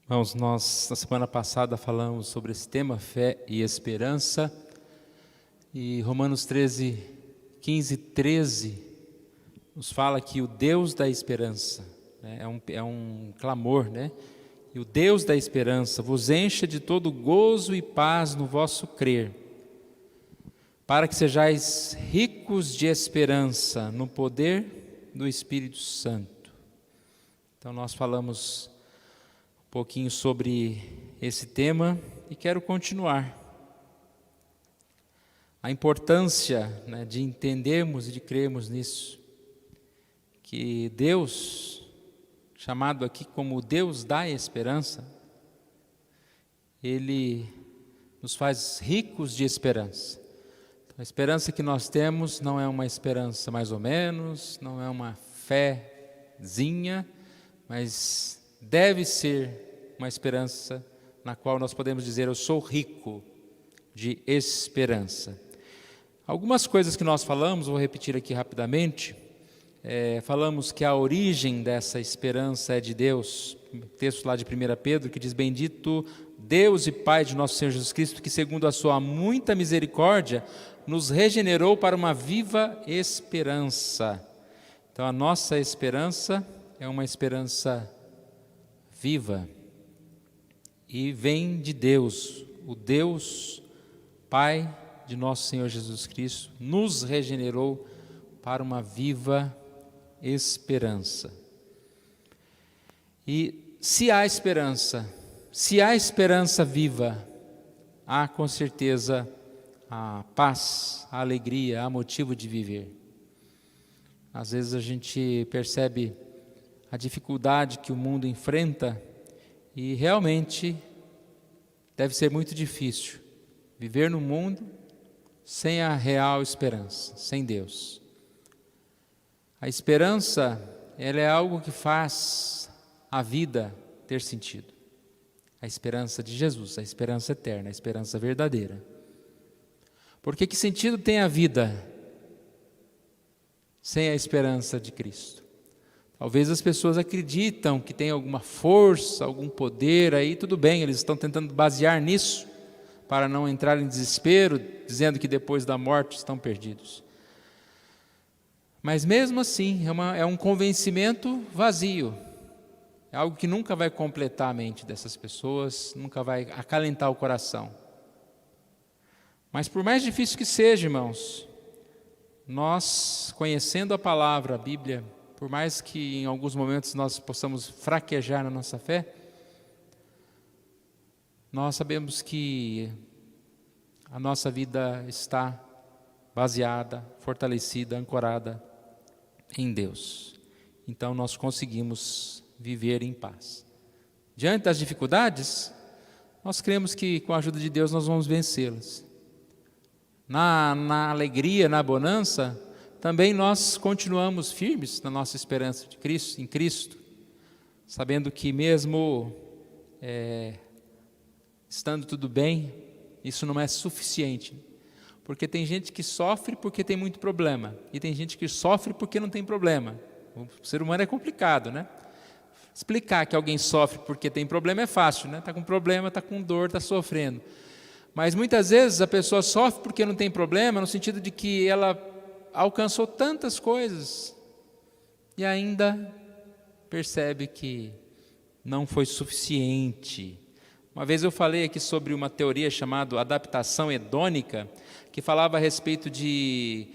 Irmãos, nós na semana passada falamos sobre esse tema, fé e esperança, e Romanos 15, 13, nos fala que o Deus da esperança, né, é um clamor, né? E o Deus da esperança vos encha de todo gozo e paz no vosso crer, para que sejais ricos de esperança no poder do Espírito Santo. Então nós falamos um pouquinho sobre esse tema e quero continuar. A importância, né, de entendermos e de crermos nisso, que Deus, chamado aqui como Deus da esperança, Ele nos faz ricos de esperança. A esperança que nós temos não é uma esperança mais ou menos, não é uma fézinha, mas deve ser uma esperança na qual nós podemos dizer: eu sou rico de esperança. Algumas coisas que nós falamos, vou repetir aqui rapidamente. Falamos que a origem dessa esperança é de Deus, texto lá de 1 Pedro, que diz: bendito Deus e Pai de nosso Senhor Jesus Cristo, que segundo a sua muita misericórdia, nos regenerou para uma viva esperança. Então a nossa esperança é uma esperança viva e vem de Deus, o Deus Pai de nosso Senhor Jesus Cristo, nos regenerou para uma viva esperança. E se há esperança viva, há com certeza a paz, a alegria, há motivo de viver. Às vezes a gente percebe a dificuldade que o mundo enfrenta e realmente deve ser muito difícil viver no mundo sem a real esperança, sem Deus. A esperança, ela é algo que faz a vida ter sentido. A esperança de Jesus, a esperança eterna, a esperança verdadeira. Porque que sentido tem a vida sem a esperança de Cristo? Talvez as pessoas acreditam que tem alguma força, algum poder aí, tudo bem, eles estão tentando basear nisso para não entrar em desespero, dizendo que depois da morte estão perdidos. Mas mesmo assim, é um convencimento vazio, é algo que nunca vai completar a mente dessas pessoas, nunca vai acalentar o coração. Mas por mais difícil que seja, irmãos, nós, conhecendo a palavra, a Bíblia, por mais que em alguns momentos nós possamos fraquejar na nossa fé, nós sabemos que a nossa vida está baseada, fortalecida, ancorada em Deus. Então nós conseguimos viver em paz. Diante das dificuldades, nós cremos que com a ajuda de Deus nós vamos vencê-las. Na alegria, na bonança, também nós continuamos firmes na nossa esperança de Cristo, em Cristo, sabendo que mesmo estando tudo bem, isso não é suficiente. Porque tem gente que sofre porque tem muito problema, e tem gente que sofre porque não tem problema. O ser humano é complicado, né? Explicar que alguém sofre porque tem problema é fácil, né? Está com problema, está com dor, está sofrendo. Mas muitas vezes a pessoa sofre porque não tem problema, no sentido de que ela alcançou tantas coisas e ainda percebe que não foi suficiente. Uma vez eu falei aqui sobre uma teoria chamada adaptação hedônica, que falava a respeito de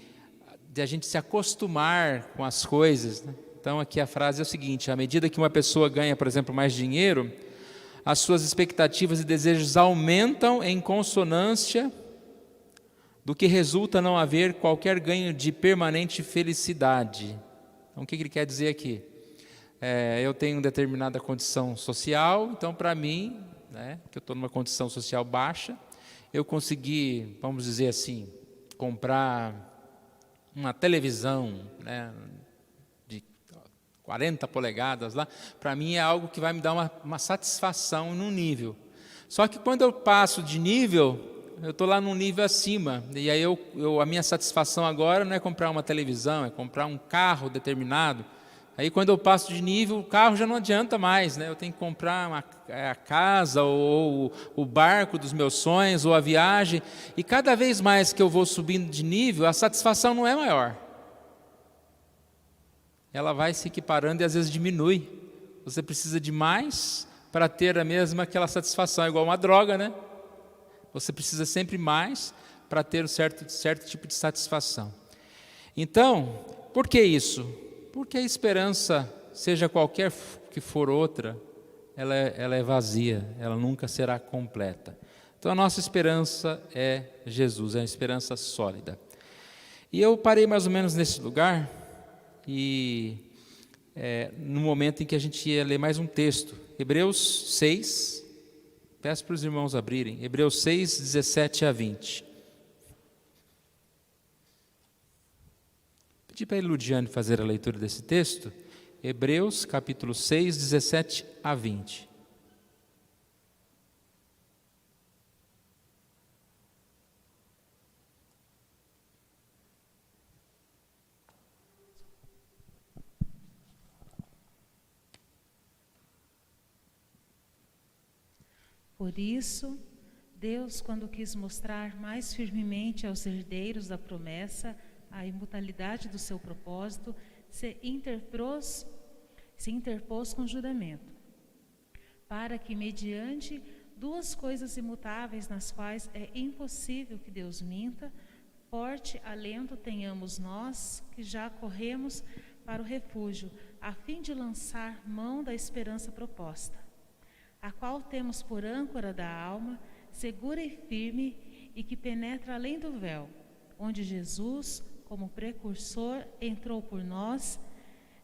a gente se acostumar com as coisas, né? Então aqui a frase é o seguinte: à medida que uma pessoa ganha, por exemplo, mais dinheiro, as suas expectativas e desejos aumentam em consonância do que resulta não haver qualquer ganho de permanente felicidade. Então o que ele quer dizer aqui? Eu tenho determinada condição social, então para mim, né, que eu estou numa condição social baixa, eu consegui, vamos dizer assim, comprar uma televisão, né, de 40 polegadas lá, para mim é algo que vai me dar uma satisfação num nível. Só que quando eu passo de nível, eu estou lá num nível acima, e aí a minha satisfação agora não é comprar uma televisão, é comprar um carro determinado, Aí quando eu passo de nível, o carro já não adianta mais, né? Eu tenho que comprar a casa, ou o barco dos meus sonhos, ou a viagem. E cada vez mais que eu vou subindo de nível, a satisfação não é maior. Ela vai se equiparando e às vezes diminui. Você precisa de mais para ter aquela satisfação, igual uma droga, né? Você precisa sempre mais para ter um certo tipo de satisfação. Então, por que isso? Porque a esperança, seja qualquer que for outra, ela é vazia, ela nunca será completa. Então a nossa esperança é Jesus, é uma esperança sólida. E eu parei mais ou menos nesse lugar, e no momento em que a gente ia ler mais um texto, Hebreus 6, peço para os irmãos abrirem, Hebreus 6, 17 a 20. Pedi para a Ludiane fazer a leitura desse texto, Hebreus capítulo 6, 17 a 20. Por isso, Deus, quando quis mostrar mais firmemente aos herdeiros da promessa a imutabilidade do seu propósito, se interpôs com juramento, para que, mediante duas coisas imutáveis nas quais é impossível que Deus minta, forte alento tenhamos nós, que já corremos para o refúgio, a fim de lançar mão da esperança proposta, a qual temos por âncora da alma, segura e firme, e que penetra além do véu, onde Jesus, como precursor, entrou por nós,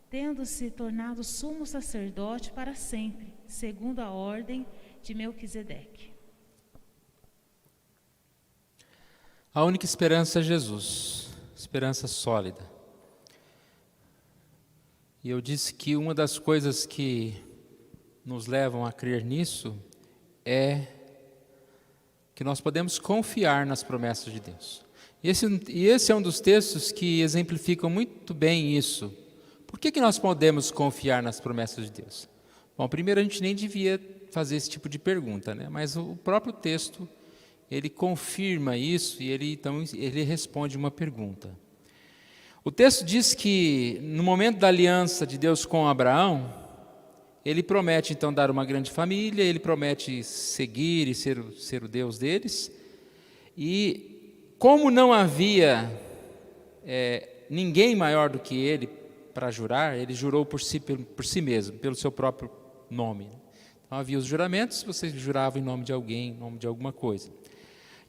tendo se tornado sumo sacerdote para sempre, segundo a ordem de Melquisedeque. A única esperança é Jesus, esperança sólida. E eu disse que uma das coisas que nos levam a crer nisso é que nós podemos confiar nas promessas de Deus. Esse é um dos textos que exemplificam muito bem isso. Por que nós podemos confiar nas promessas de Deus? Bom, primeiro a gente nem devia fazer esse tipo de pergunta, né? Mas o próprio texto, ele confirma isso e ele responde uma pergunta. O texto diz que no momento da aliança de Deus com Abraão, ele promete então dar uma grande família, ele promete seguir e ser o Deus deles. E como não havia ninguém maior do que ele para jurar, ele jurou por si mesmo, pelo seu próprio nome. Então havia os juramentos, você jurava em nome de alguém, em nome de alguma coisa.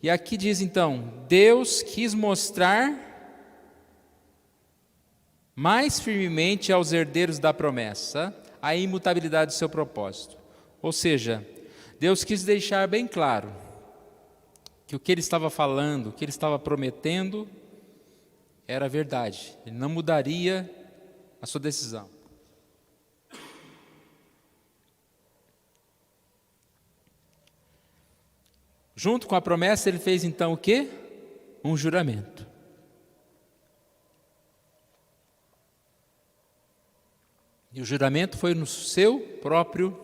E aqui diz então, Deus quis mostrar mais firmemente aos herdeiros da promessa a imutabilidade do seu propósito. Ou seja, Deus quis deixar bem claro que o que ele estava falando, o que ele estava prometendo, era verdade. Ele não mudaria a sua decisão. Junto com a promessa, ele fez então o quê? Um juramento. E o juramento foi no seu próprio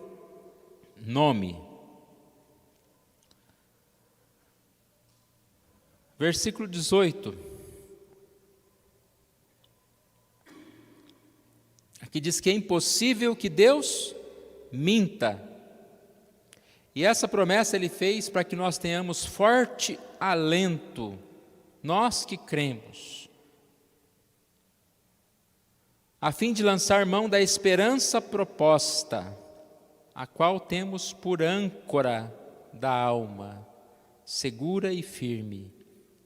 nome. Versículo 18. Aqui diz que é impossível que Deus minta. E essa promessa ele fez para que nós tenhamos forte alento, nós que cremos, a fim de lançar mão da esperança proposta, a qual temos por âncora da alma, segura e firme,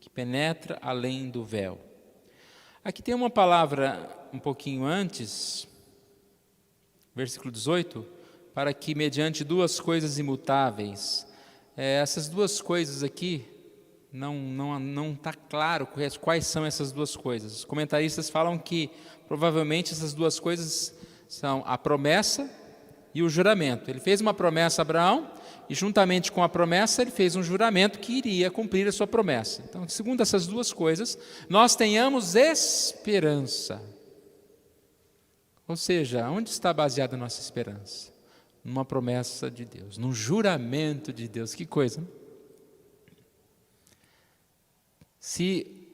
que penetra além do véu. Aqui tem uma palavra um pouquinho antes, versículo 18, para que mediante duas coisas imutáveis, essas duas coisas aqui, não está claro quais são essas duas coisas. Os comentaristas falam que provavelmente essas duas coisas são a promessa e o juramento. Ele fez uma promessa a Abraão e juntamente com a promessa ele fez um juramento que iria cumprir a sua promessa. Então, segundo essas duas coisas, nós tenhamos esperança. Ou seja, onde está baseada a nossa esperança? Numa promessa de Deus, num juramento de Deus. Que coisa, né? Se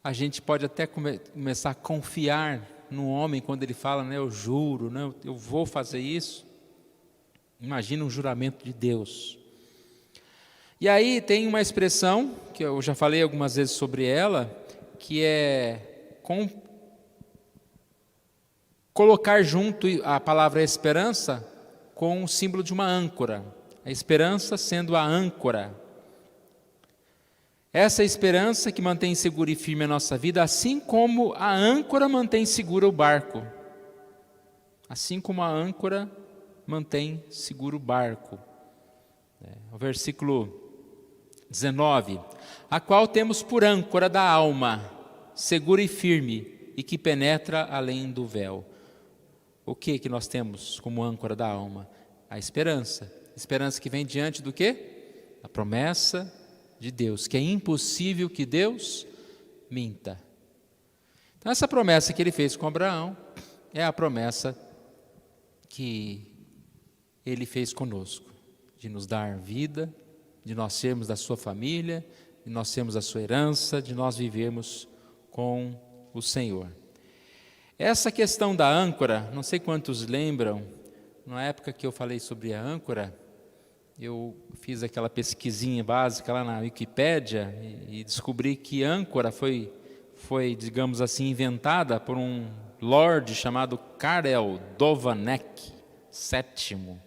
a gente pode até começar a confiar no homem quando ele fala, né, eu juro, né, eu vou fazer isso. Imagina um juramento de Deus. E aí tem uma expressão, que eu já falei algumas vezes sobre ela, que é colocar junto a palavra esperança com o símbolo de uma âncora. A esperança sendo a âncora. Essa esperança que mantém segura e firme a nossa vida, assim como a âncora mantém seguro o barco. Assim como a âncora mantém seguro o barco. O versículo 19. A qual temos por âncora da alma, segura e firme, e que penetra além do véu. O que nós temos como âncora da alma? A esperança. Esperança que vem diante do quê? A promessa de Deus, que é impossível que Deus minta. Então essa promessa que ele fez com Abraão é a promessa que ele fez conosco, de nos dar vida, de nós sermos da sua família, de nós sermos a sua herança, de nós vivermos com o Senhor. Essa questão da âncora, não sei quantos lembram, na época que eu falei sobre a âncora, eu fiz aquela pesquisinha básica lá na Wikipédia e descobri que âncora foi, digamos assim, inventada por um lord chamado Karel Dovanek VII.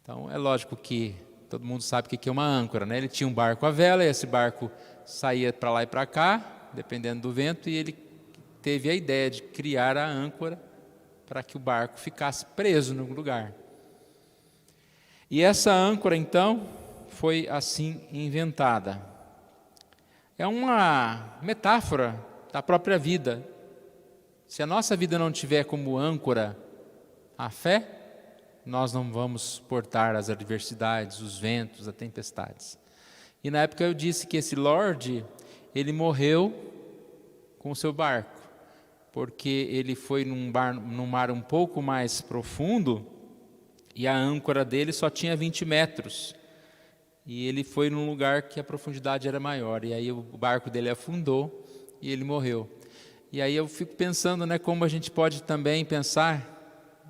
Então, é lógico que todo mundo sabe o que é uma âncora, né? Ele tinha um barco à vela, e esse barco saía para lá e para cá, dependendo do vento, e ele teve a ideia de criar a âncora para que o barco ficasse preso no lugar. E essa âncora, então, foi assim inventada. É uma metáfora da própria vida. Se a nossa vida não tiver como âncora a fé, nós não vamos suportar as adversidades, os ventos, as tempestades. E na época eu disse que esse lord, ele morreu com o seu barco, porque ele foi num mar um pouco mais profundo, e a âncora dele só tinha 20 metros. E ele foi num lugar que a profundidade era maior. E aí o barco dele afundou e ele morreu. E aí eu fico pensando, né, como a gente pode também pensar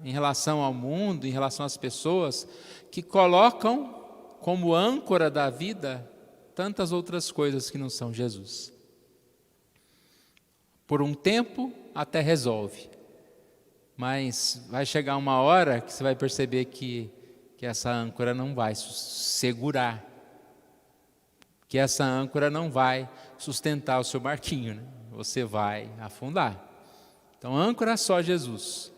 em relação ao mundo, em relação às pessoas que colocam como âncora da vida tantas outras coisas que não são Jesus. Por um tempo até resolve. Mas vai chegar uma hora que você vai perceber que essa âncora não vai segurar, que essa âncora não vai sustentar o seu barquinho, né? Você vai afundar. Então, âncora só Jesus.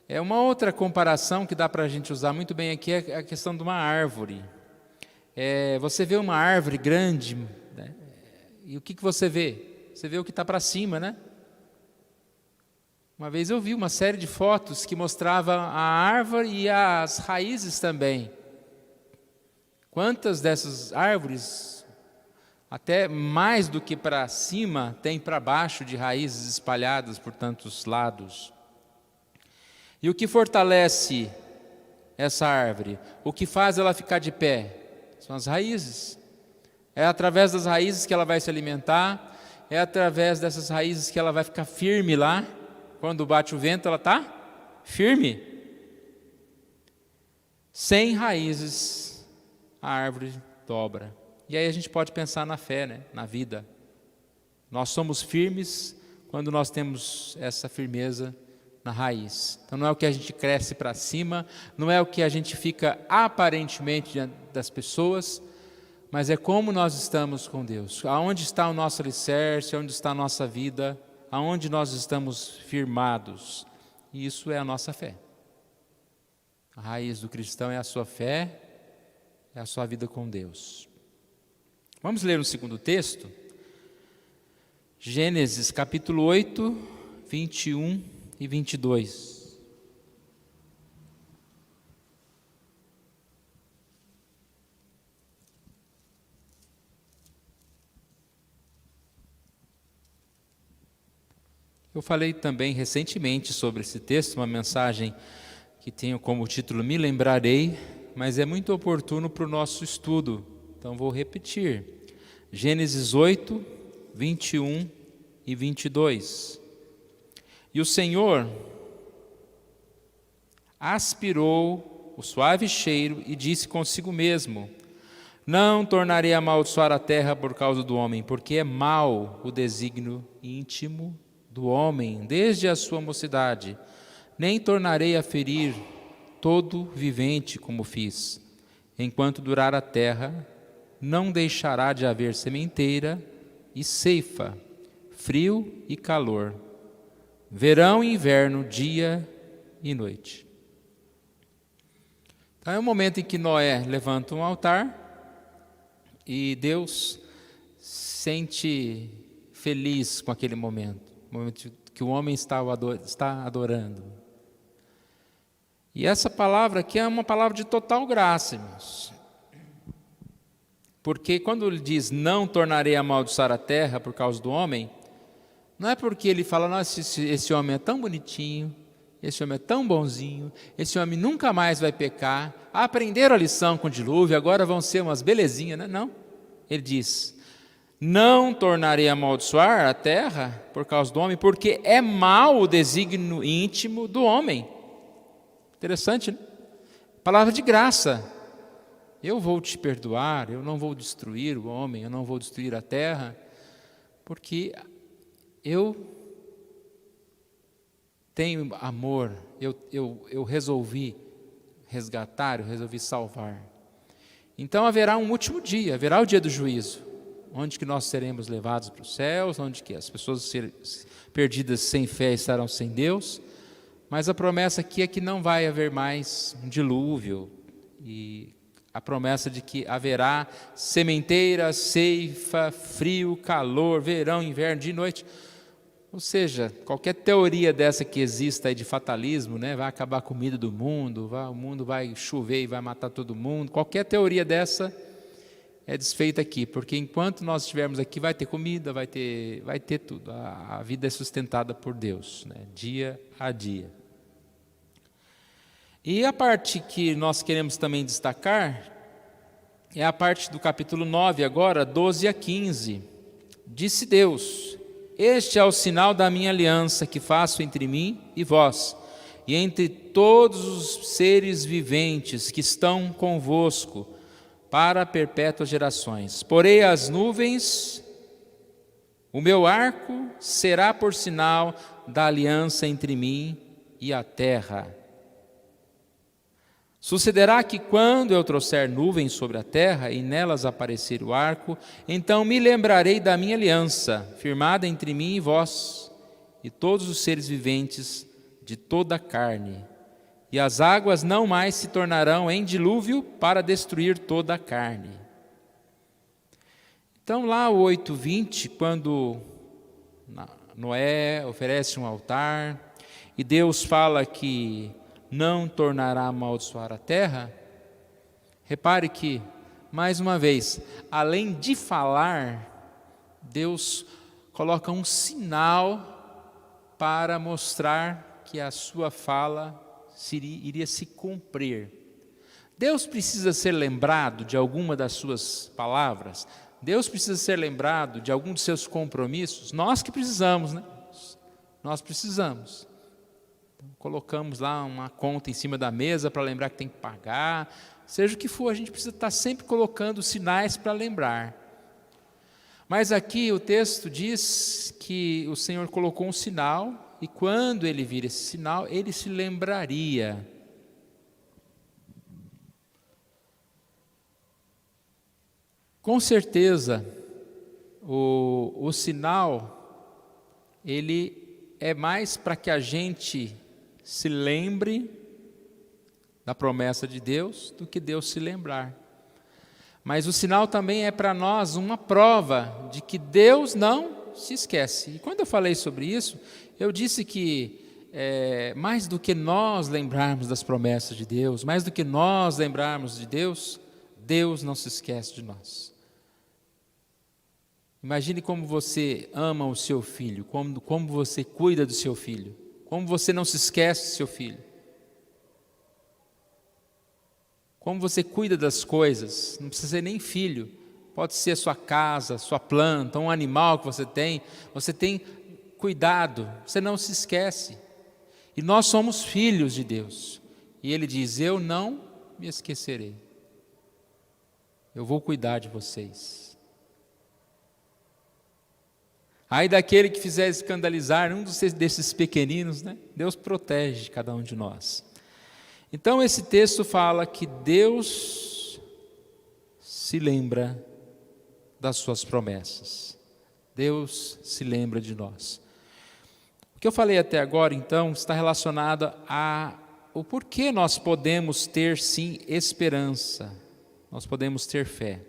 É uma outra comparação que dá para a gente usar muito bem aqui, é a questão de uma árvore. Você vê uma árvore grande, né? E o que você vê? Você vê o que está para cima, né? Uma vez eu vi uma série de fotos que mostrava a árvore e as raízes também. Quantas dessas árvores, até mais do que para cima, tem para baixo de raízes espalhadas por tantos lados. E o que fortalece essa árvore? O que faz ela ficar de pé? São as raízes. É através das raízes que ela vai se alimentar, é através dessas raízes que ela vai ficar firme lá. Quando bate o vento, ela está firme. Sem raízes, a árvore dobra. E aí a gente pode pensar na fé, né? Na vida. Nós somos firmes quando nós temos essa firmeza na raiz. Então não é o que a gente cresce para cima, não é o que a gente fica aparentemente diante das pessoas, mas é como nós estamos com Deus. Aonde está o nosso alicerce, onde está a nossa vida, aonde nós estamos firmados. E isso é a nossa fé. A raiz do cristão é a sua fé, é a sua vida com Deus. Vamos ler um segundo texto? Gênesis capítulo 8, 21 e 22. Eu falei também recentemente sobre esse texto, uma mensagem que tem como título Me Lembrarei, mas é muito oportuno para o nosso estudo, então vou repetir. Gênesis 8, 21 e 22. E o Senhor aspirou o suave cheiro e disse consigo mesmo: não tornarei a amaldiçoar a terra por causa do homem, porque é mau o desígnio íntimo do homem desde a sua mocidade, nem tornarei a ferir todo vivente como fiz. Enquanto durar a terra, não deixará de haver sementeira e ceifa, frio e calor, verão e inverno, dia e noite. Então é o momento em que Noé levanta um altar e Deus sente feliz com aquele momento, o momento que o homem está adorando. E essa palavra aqui é uma palavra de total graça, irmãos. Porque quando ele diz, não tornarei a amaldiçoar a terra por causa do homem, não é porque ele fala, nossa, esse homem é tão bonitinho, esse homem é tão bonzinho, esse homem nunca mais vai pecar, aprenderam a lição com o dilúvio, agora vão ser umas belezinhas, né? Não. Ele diz, não tornarei a amaldiçoar a terra por causa do homem, porque é mau o desígnio íntimo do homem. Interessante, né? Palavra de graça. Eu vou te perdoar, eu não vou destruir o homem, eu não vou destruir a terra, porque eu tenho amor, eu resolvi resgatar, eu resolvi salvar. Então haverá um último dia, haverá o dia do juízo, onde que nós seremos levados para os céus, onde que as pessoas perdidas sem fé estarão sem Deus, mas a promessa aqui é que não vai haver mais um dilúvio, e a promessa de que haverá sementeira, ceifa, frio, calor, verão, inverno, dia e noite. Ou seja, qualquer teoria dessa que exista aí de fatalismo, né, vai acabar a comida do mundo, o mundo vai chover e vai matar todo mundo, qualquer teoria dessa é desfeita aqui, porque enquanto nós estivermos aqui vai ter comida, vai ter tudo, a vida é sustentada por Deus, né, dia a dia. E a parte que nós queremos também destacar é a parte do capítulo 9 agora, 12 a 15. Disse Deus: este é o sinal da minha aliança que faço entre mim e vós, e entre todos os seres viventes que estão convosco, para perpétuas gerações. Porei as nuvens, o meu arco será por sinal da aliança entre mim e a terra. Sucederá que quando eu trouxer nuvens sobre a terra e nelas aparecer o arco, então me lembrarei da minha aliança, firmada entre mim e vós, e todos os seres viventes de toda a carne. E as águas não mais se tornarão em dilúvio para destruir toda a carne. Então lá o 8:20, quando Noé oferece um altar, e Deus fala que não tornará a amaldiçoar a terra, repare que, mais uma vez, além de falar, Deus coloca um sinal para mostrar que a sua fala iria se cumprir. Deus precisa ser lembrado de alguma das suas palavras, Deus precisa ser lembrado de algum dos seus compromissos, nós que precisamos, né? Nós precisamos. Colocamos lá uma conta em cima da mesa para lembrar que tem que pagar, seja o que for, a gente precisa estar sempre colocando sinais para lembrar. Mas aqui o texto diz que o Senhor colocou um sinal, e quando ele vir esse sinal, ele se lembraria. Com certeza, o sinal, ele é mais para que a gente se lembre da promessa de Deus do que Deus se lembrar. Mas o sinal também é para nós uma prova de que Deus não se esquece. E quando eu falei sobre isso, eu disse que mais do que nós lembrarmos das promessas de Deus, mais do que nós lembrarmos de Deus, Deus não se esquece de nós. Imagine como você ama o seu filho, como você cuida do seu filho, como você não se esquece do seu filho. Como você cuida das coisas, não precisa ser nem filho, pode ser a sua casa, sua planta, um animal que você tem cuidado, você não se esquece. E nós somos filhos de Deus. E Ele diz, eu não me esquecerei. Eu vou cuidar de vocês. Ai daquele que fizer escandalizar um desses pequeninos, né? Deus protege cada um de nós. Então esse texto fala que Deus se lembra das suas promessas. Deus se lembra de nós. O que eu falei até agora, então, está relacionado ao porquê nós podemos ter, sim, esperança. Nós podemos ter fé.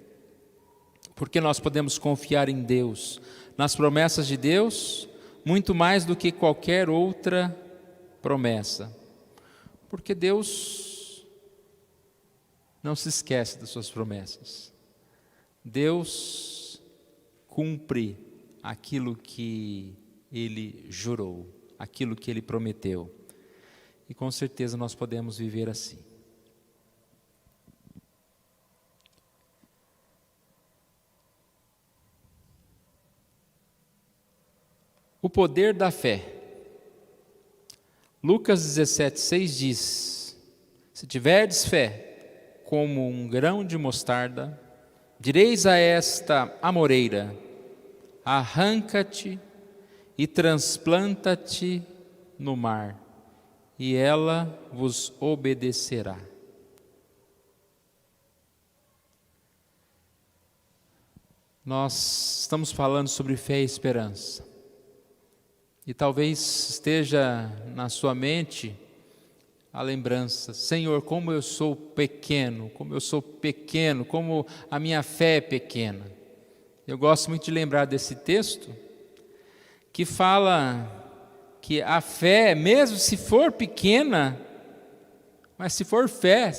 Porque nós podemos confiar em Deus, nas promessas de Deus, muito mais do que qualquer outra promessa. Porque Deus não se esquece das suas promessas. Deus cumpre aquilo que Ele jurou, aquilo que Ele prometeu. E com certeza nós podemos viver assim. O poder da fé. Lucas 17,6 diz, se tiverdes fé como um grão de mostarda, direis a esta amoreira, arranca-te e transplanta-te no mar, e ela vos obedecerá. Nós estamos falando sobre fé e esperança. E talvez esteja na sua mente a lembrança, Senhor, como eu sou pequeno, como a minha fé é pequena. Eu gosto muito de lembrar desse texto, que fala que a fé, mesmo se for pequena, mas se for fé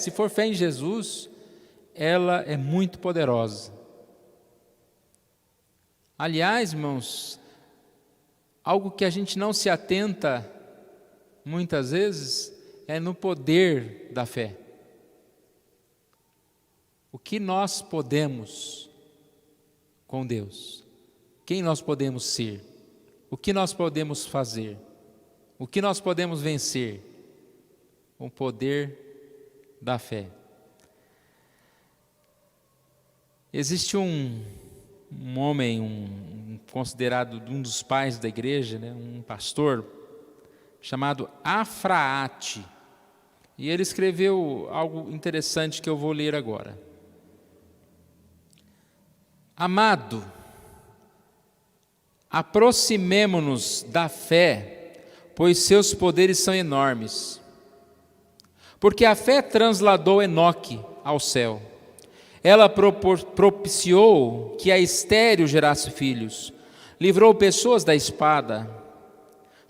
em Jesus, ela é muito poderosa. Aliás, irmãos, algo que a gente não se atenta muitas vezes é no poder da fé. O que nós podemos com Deus? Quem nós podemos ser? O que nós podemos fazer? O que nós podemos vencer? Com o poder da fé. Existe um homem, considerado um dos pais da igreja, né, um pastor, chamado Afraate. E ele escreveu algo interessante que eu vou ler agora. Amado, aproximemo-nos da fé, pois seus poderes são enormes. Porque a fé transladou Enoque ao céu. Ela propiciou que a estéril gerasse filhos, livrou pessoas da espada,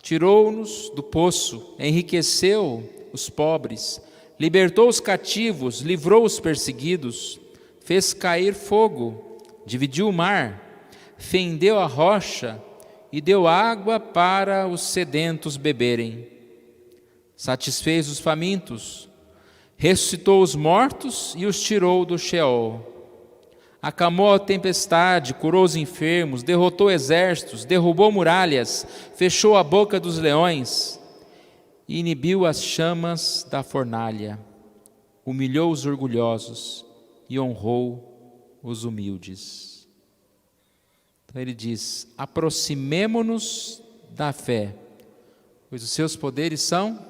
tirou-nos do poço, enriqueceu os pobres, libertou os cativos, livrou os perseguidos, fez cair fogo, dividiu o mar, fendeu a rocha e deu água para os sedentos beberem. Satisfez os famintos, ressuscitou os mortos e os tirou do Sheol. Acalmou a tempestade, curou os enfermos, derrotou exércitos, derrubou muralhas, fechou a boca dos leões, e inibiu as chamas da fornalha, humilhou os orgulhosos e honrou os humildes. Então ele diz, aproximemo-nos da fé, pois os seus poderes são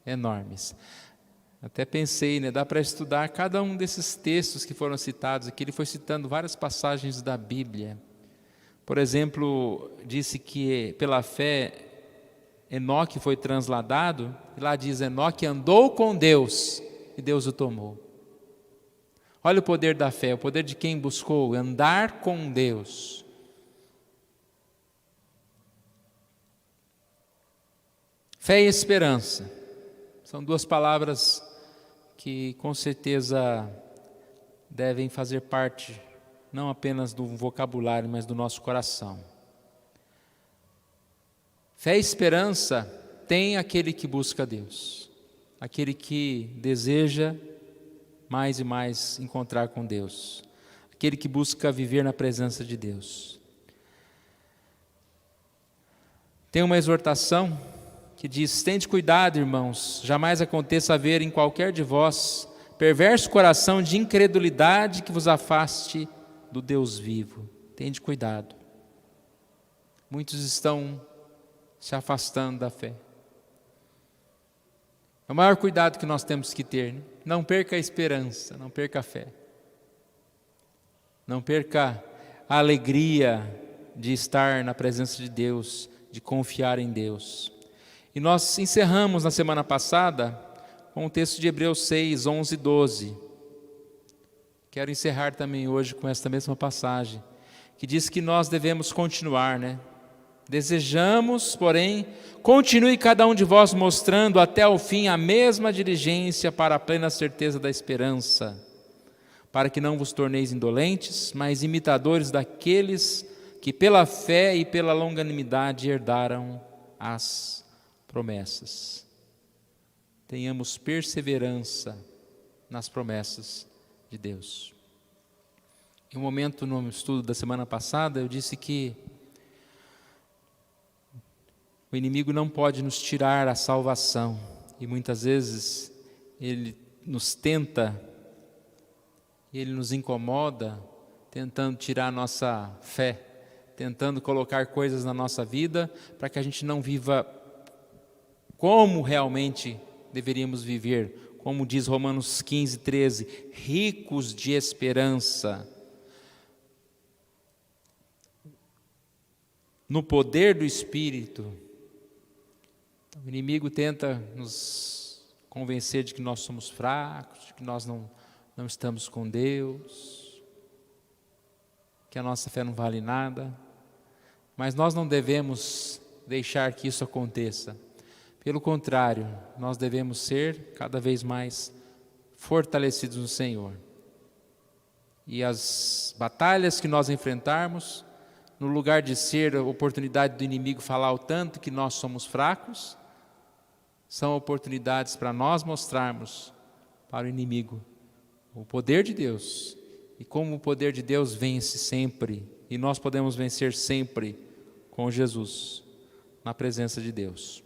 enormes. Até pensei, dá para estudar cada um desses textos que foram citados aqui. Ele foi citando várias passagens da Bíblia. Por exemplo, disse que pela fé Enoque foi transladado, e lá diz, Enoque andou com Deus e Deus o tomou. Olha o poder da fé, o poder de quem buscou andar com Deus. Fé e esperança são duas palavras que com certeza devem fazer parte não apenas do vocabulário, mas do nosso coração. Fé e esperança tem aquele que busca Deus, aquele que deseja mais e mais encontrar com Deus, aquele que busca viver na presença de Deus. Tem uma exortação que diz: tende cuidado, irmãos, jamais aconteça haver em qualquer de vós perverso coração de incredulidade que vos afaste do Deus vivo. Tende cuidado. Muitos estão se afastando da fé. É o maior cuidado que nós temos que ter, né? Não perca a esperança, não perca a fé. Não perca a alegria de estar na presença de Deus, de confiar em Deus. E nós encerramos na semana passada com o texto de Hebreus 6, 11 e 12. Quero encerrar também hoje com esta mesma passagem, que diz que nós devemos continuar, né? Desejamos, porém, continue cada um de vós mostrando até o fim a mesma diligência para a plena certeza da esperança, para que não vos torneis indolentes, mas imitadores daqueles que pela fé e pela longanimidade herdaram as promessas. Tenhamos perseverança nas promessas de Deus. Em um momento no estudo da semana passada, eu disse que o inimigo não pode nos tirar a salvação, e muitas vezes ele nos tenta, ele nos incomoda, tentando tirar a nossa fé, tentando colocar coisas na nossa vida para que a gente não viva como realmente deveríamos viver, como diz Romanos 15, 13, ricos de esperança, no poder do Espírito. O inimigo tenta nos convencer de que nós somos fracos, de que nós não estamos com Deus, que a nossa fé não vale nada, mas nós não devemos deixar que isso aconteça. Pelo contrário, nós devemos ser cada vez mais fortalecidos no Senhor. E as batalhas que nós enfrentarmos, no lugar de ser a oportunidade do inimigo falar o tanto que nós somos fracos, são oportunidades para nós mostrarmos para o inimigo o poder de Deus, e como o poder de Deus vence sempre, e nós podemos vencer sempre com Jesus, na presença de Deus.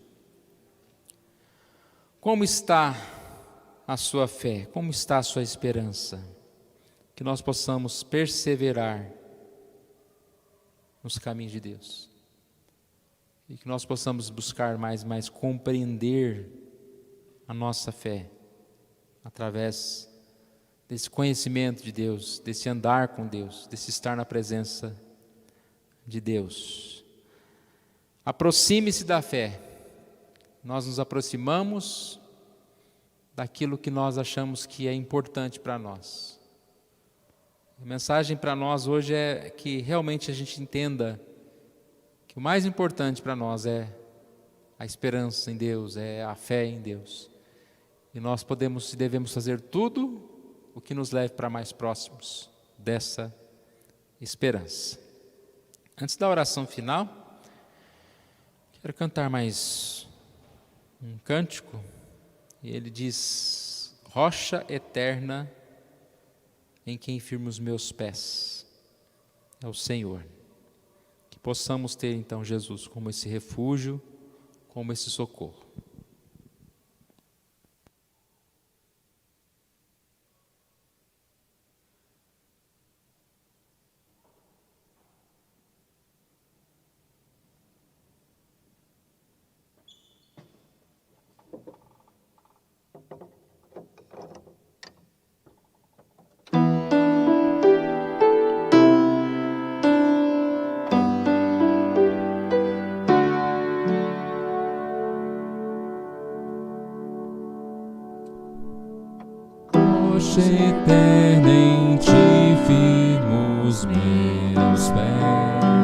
Como está a sua fé? Como está a sua esperança? Que nós possamos perseverar nos caminhos de Deus, e que nós possamos buscar mais e mais compreender a nossa fé, através desse conhecimento de Deus, desse andar com Deus, desse estar na presença de Deus. Aproxime-se da fé. Nós nos aproximamos daquilo que nós achamos que é importante para nós. A mensagem para nós hoje é que realmente a gente entenda que o mais importante para nós é a esperança em Deus, é a fé em Deus. E nós podemos e devemos fazer tudo o que nos leve para mais próximos dessa esperança. Antes da oração final, quero cantar mais um cântico, e ele diz: rocha eterna em quem firmo os meus pés, é o Senhor. Que possamos ter então Jesus como esse refúgio, como esse socorro. Rocha eterna em ti firmo os meus pés,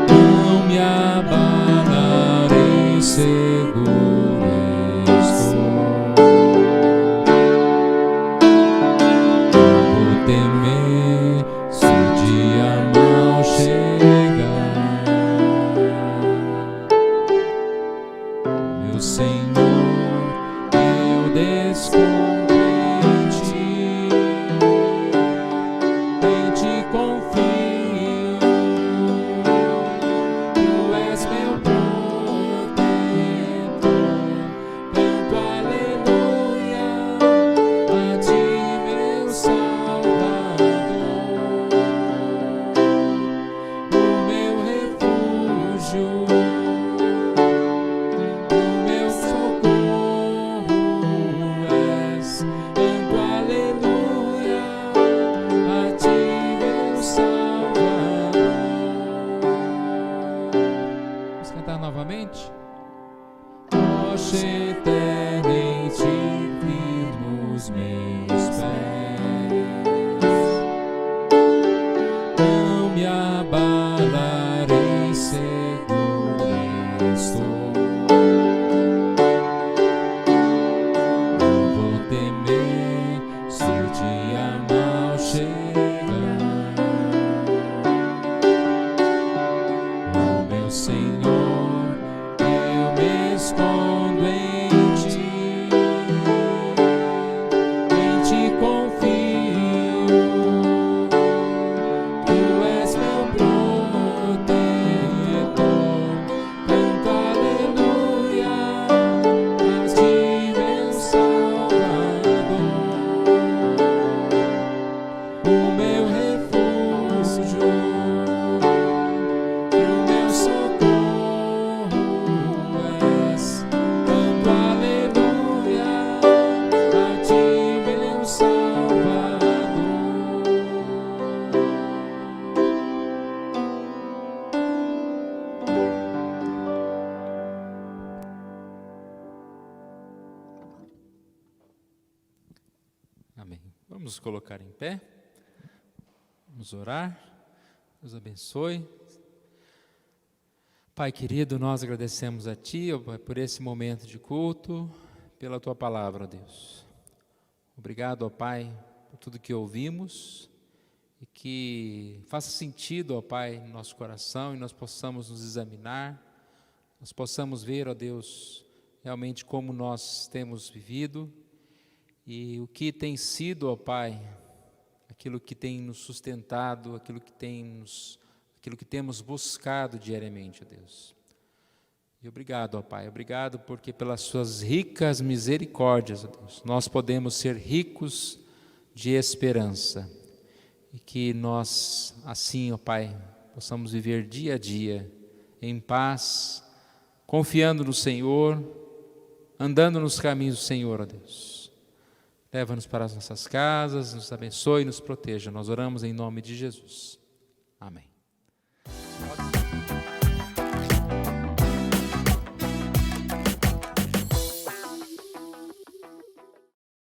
não me abalarei, seguro estou, abalarei, seguro estou. Não vou temer se o dia mal chegar. Oh, meu Senhor, eu me escondo em Ti confio. Tu és meu protetor. Canto aleluia, mas Ti meu Salvador. O meu refúgio e o meu socorro és. Canto aleluia a Ti, meu Salvador. Amém. Vamos nos colocar em pé. Vamos orar. Deus abençoe. Pai querido, nós agradecemos a Ti, ó Pai, por esse momento de culto, pela Tua palavra, ó Deus. Obrigado, ó Pai, por tudo que ouvimos e que faça sentido, ó Pai, no nosso coração e nós possamos nos examinar, nós possamos ver, ó Deus, realmente como nós temos vivido e o que tem sido, ó Pai, aquilo que tem nos sustentado, aquilo que temos buscado diariamente, ó Deus. E obrigado, ó Pai, obrigado porque pelas Suas ricas misericórdias, ó Deus, nós podemos ser ricos de esperança. E que nós, assim, ó Pai, possamos viver dia a dia em paz, confiando no Senhor, andando nos caminhos do Senhor, ó Deus. Leva-nos para as nossas casas, nos abençoe e nos proteja. Nós oramos em nome de Jesus. Amém.